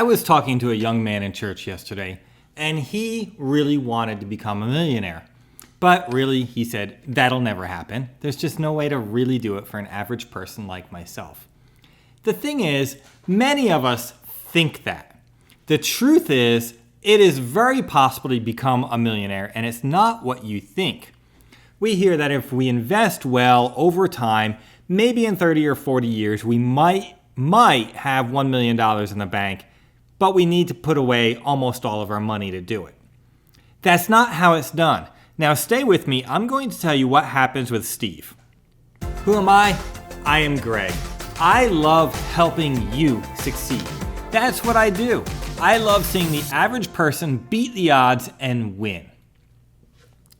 I was talking to a young man in church yesterday, and he really wanted to become a millionaire. But really, he said, that'll never happen. There's just no way to really do it for an average person like myself. The thing is, many of us think that. The truth is, it is very possible to become a millionaire, and it's not what you think. We hear that if we invest well over time, maybe in 30 or 40 years, we might have $1 million in the bank, but we need to put away almost all of our money to do it. That's not how it's done. Now stay with me. I'm going to tell you what happens with Steve. Who am I? I am Greg. I love helping you succeed. That's what I do. I love seeing the average person beat the odds and win.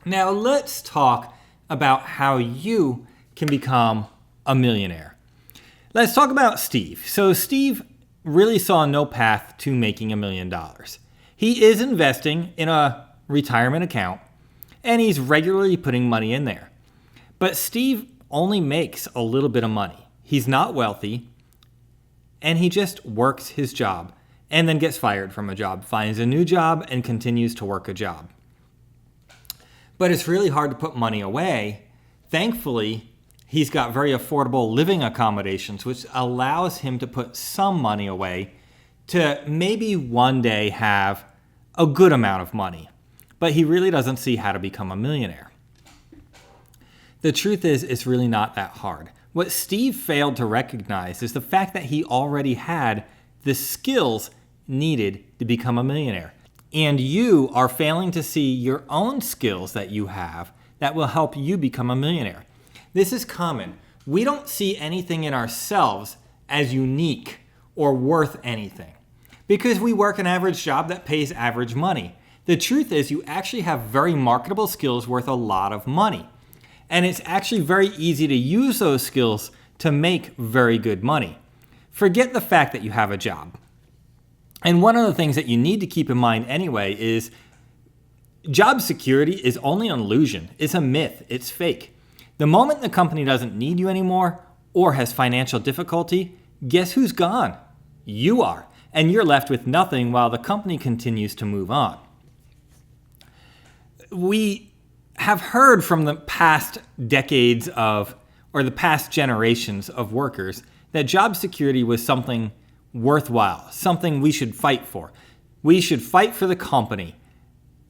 Now let's talk about how you can become a millionaire. Let's talk about Steve. So Steve really saw no path to making $1 million. He is investing in a retirement account, and he's regularly putting money in there. But Steve only makes a little bit of money. He's not wealthy, and he just works his job and then gets fired from a job, finds a new job, and continues to work a job. But it's really hard to put money away. Thankfully, he's got very affordable living accommodations, which allows him to put some money away to maybe one day have a good amount of money. But he really doesn't see how to become a millionaire. The truth is, it's really not that hard. What Steve failed to recognize is the fact that he already had the skills needed to become a millionaire. And you are failing to see your own skills that you have that will help you become a millionaire. This is common. We don't see anything in ourselves as unique or worth anything because we work an average job that pays average money. The truth is you actually have very marketable skills worth a lot of money. And it's actually very easy to use those skills to make very good money. Forget the fact that you have a job. And one of the things that you need to keep in mind anyway is job security is only an illusion. It's a myth. It's fake. The moment the company doesn't need you anymore or has financial difficulty, guess who's gone? You are. And you're left with nothing while the company continues to move on. We have heard from the past decades or the past generations of workers that job security was something worthwhile, something we should fight for. We should fight for the company.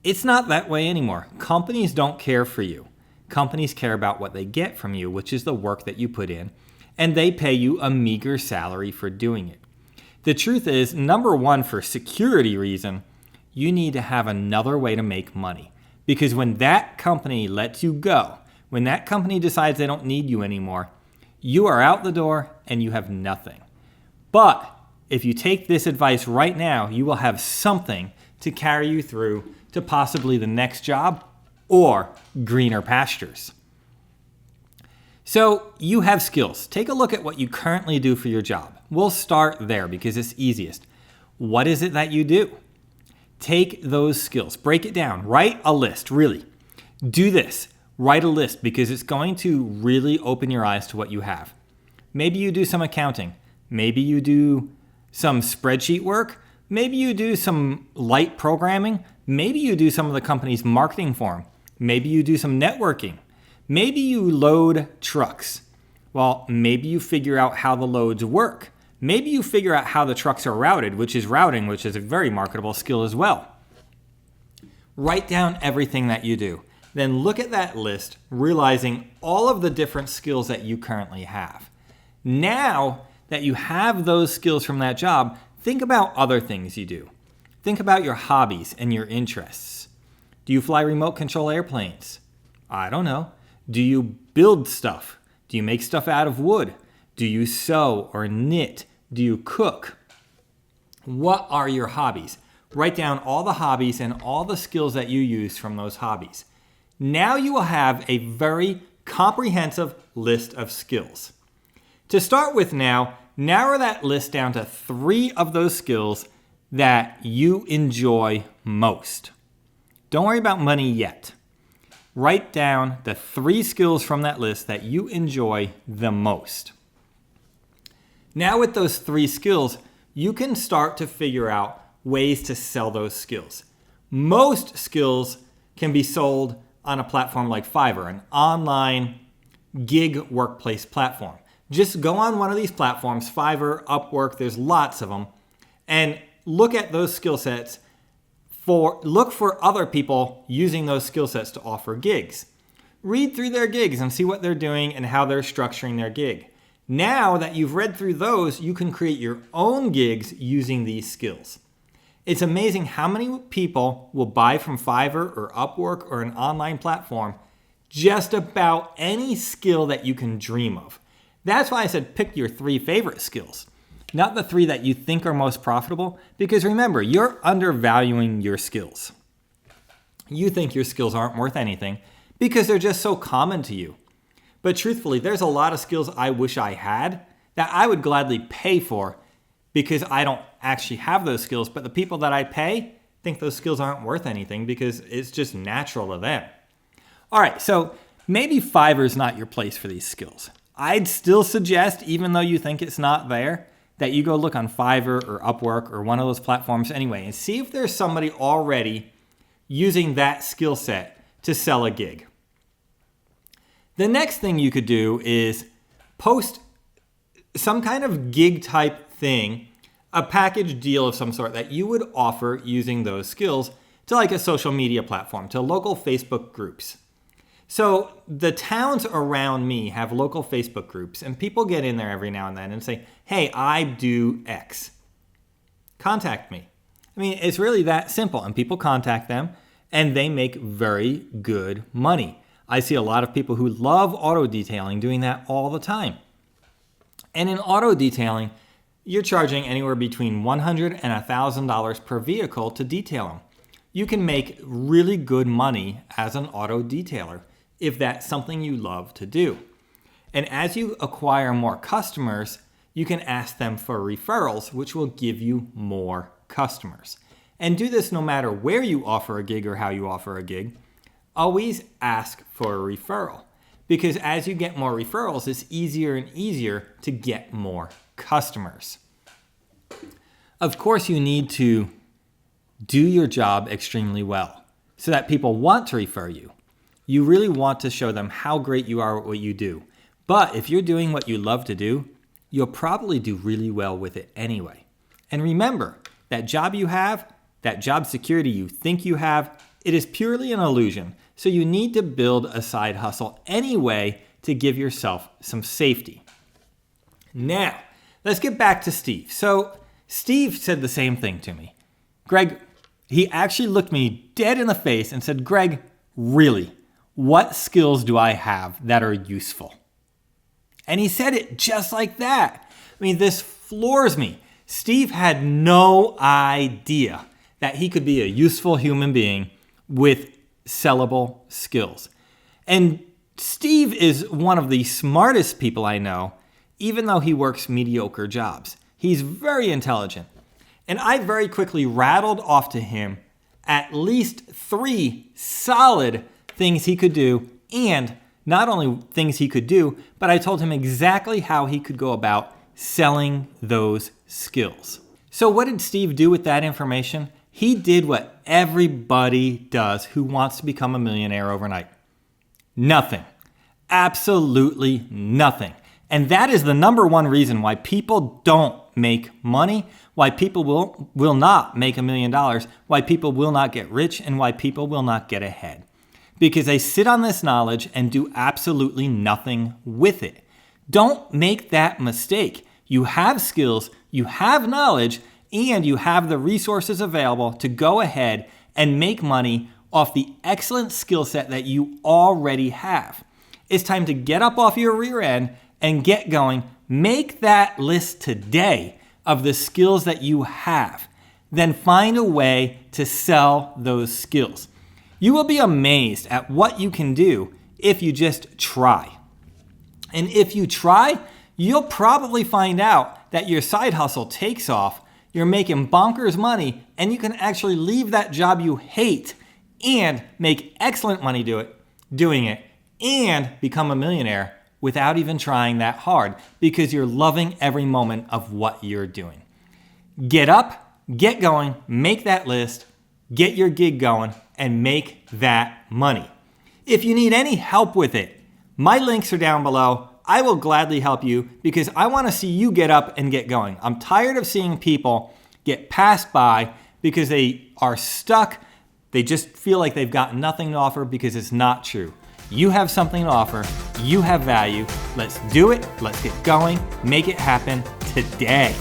It's not that way anymore. Companies don't care for you. Companies care about what they get from you, which is the work that you put in, and they pay you a meager salary for doing it. The truth is, number one, for security reason, you need to have another way to make money. Because when that company lets you go, when that company decides they don't need you anymore, you are out the door and you have nothing. But if you take this advice right now, you will have something to carry you through to possibly the next job or greener pastures. So you have skills. Take a look at what you currently do for your job. We'll start there because it's easiest. What is it that you do? Take those skills, break it down, write a list, really. Do this, write a list because it's going to really open your eyes to what you have. Maybe you do some accounting. Maybe you do some spreadsheet work. Maybe you do some light programming. Maybe you do some of the company's marketing for them. Maybe you do some networking. Maybe you load trucks. Well, maybe you figure out how the loads work. Maybe you figure out how the trucks are routed, which is routing, which is a very marketable skill as well. Write down everything that you do. Then look at that list, realizing all of the different skills that you currently have. Now that you have those skills from that job, think about other things you do. Think about your hobbies and your interests. Do you fly remote control airplanes? I don't know. Do you build stuff? Do you make stuff out of wood? Do you sew or knit? Do you cook? What are your hobbies? Write down all the hobbies and all the skills that you use from those hobbies. Now you will have a very comprehensive list of skills. To start with now, narrow that list down to 3 of those skills that you enjoy most. Don't worry about money yet. Write down the 3 skills from that list that you enjoy the most. Now with those 3 skills, you can start to figure out ways to sell those skills. Most skills can be sold on a platform like Fiverr, an online gig workplace platform. Just go on one of these platforms, Fiverr, Upwork, there's lots of them, and look at those skill sets. Look for other people using those skill sets to offer gigs. Read through their gigs and see what they're doing and how they're structuring their gig. Now that you've read through those, you can create your own gigs using these skills. It's amazing how many people will buy from Fiverr or Upwork or an online platform just about any skill that you can dream of. That's why I said pick your 3 favorite skills, not the 3 that you think are most profitable, because remember, you're undervaluing your skills. You think your skills aren't worth anything because they're just so common to you. But truthfully, there's a lot of skills I wish I had that I would gladly pay for because I don't actually have those skills, but the people that I pay think those skills aren't worth anything because it's just natural to them. All right, so maybe Fiverr is not your place for these skills. I'd still suggest, even though you think it's not there, that you go look on Fiverr or Upwork or one of those platforms anyway and see if there's somebody already using that skill set to sell a gig. The next thing you could do is post some kind of gig type thing, a package deal of some sort that you would offer using those skills to like a social media platform, to local Facebook groups. So the towns around me have local Facebook groups and people get in there every now and then and say, hey, I do X. Contact me. I mean, it's really that simple, and people contact them and they make very good money. I see a lot of people who love auto detailing doing that all the time. And in auto detailing, you're charging anywhere between $100 and $1,000 per vehicle to detail them. You can make really good money as an auto detailer if that's something you love to do. And as you acquire more customers, you can ask them for referrals, which will give you more customers. And do this no matter where you offer a gig or how you offer a gig. Always ask for a referral, because as you get more referrals, it's easier and easier to get more customers. Of course, you need to do your job extremely well so that people want to refer you. You really want to show them how great you are at what you do. But if you're doing what you love to do, you'll probably do really well with it anyway. And remember, that job you have, that job security you think you have, it is purely an illusion. So you need to build a side hustle anyway to give yourself some safety. Now, let's get back to Steve. So Steve said the same thing to me. Greg, he actually looked me dead in the face and said, Greg, really, what skills do I have that are useful? And he said it just like that. I mean, this floors me. Steve had no idea that he could be a useful human being with sellable skills. And Steve is one of the smartest people I know, even though he works mediocre jobs. He's very intelligent. And I very quickly rattled off to him at least 3 solid things he could do, and not only things he could do, but I told him exactly how he could go about selling those skills. So what did Steve do with that information? He did what everybody does who wants to become a millionaire overnight. Nothing. Absolutely nothing. And that is the number one reason why people don't make money, why people will not make $1 million, why people will not get rich, and why people will not get ahead. Because they sit on this knowledge and do absolutely nothing with it. Don't make that mistake. You have skills, you have knowledge, and you have the resources available to go ahead and make money off the excellent skill set that you already have. It's time to get up off your rear end and get going. Make that list today of the skills that you have. Then find a way to sell those skills. You will be amazed at what you can do if you just try. And if you try, you'll probably find out that your side hustle takes off, you're making bonkers money, and you can actually leave that job you hate and make excellent money doing it and become a millionaire without even trying that hard because you're loving every moment of what you're doing. Get up, get going, make that list, get your gig going, and make that money. If you need any help with it, my links are down below. I will gladly help you because I want to see you get up and get going. I'm tired of seeing people get passed by because they are stuck. They just feel like they've got nothing to offer because it's not true. You have something to offer. You have value. Let's do it. Let's get going. Make it happen today.